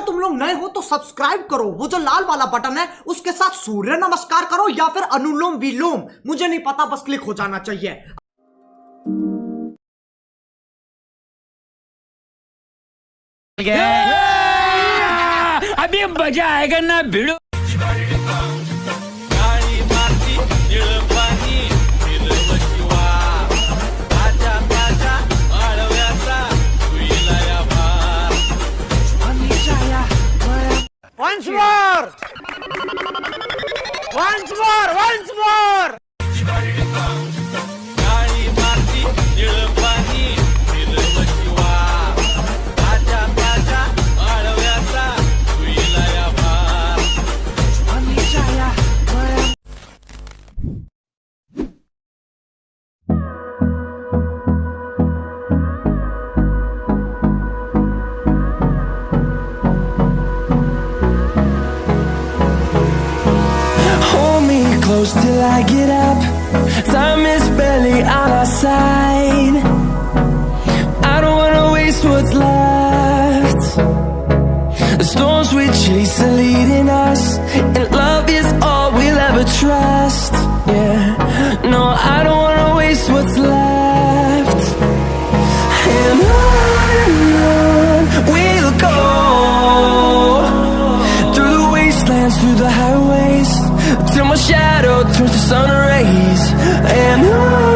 तुम लोग नए हो तो सब्सक्राइब करो, वो जो लाल वाला बटन है उसके साथ सूर्य नमस्कार करो या फिर अनुलोम विलोम, मुझे नहीं पता, बस क्लिक हो जाना चाहिए। अभी मजा आएगा ना भिड़ो। Once more! Once more! Once more! Close till I get up. Time is barely on our side. I don't wanna waste what's left. The storms we chase are leading us, and love is all we'll ever trust. Yeah, no, I don't wanna waste what's left. And on we'll go, through the wastelands, through the highways, till my shadow turns to sun rays. And on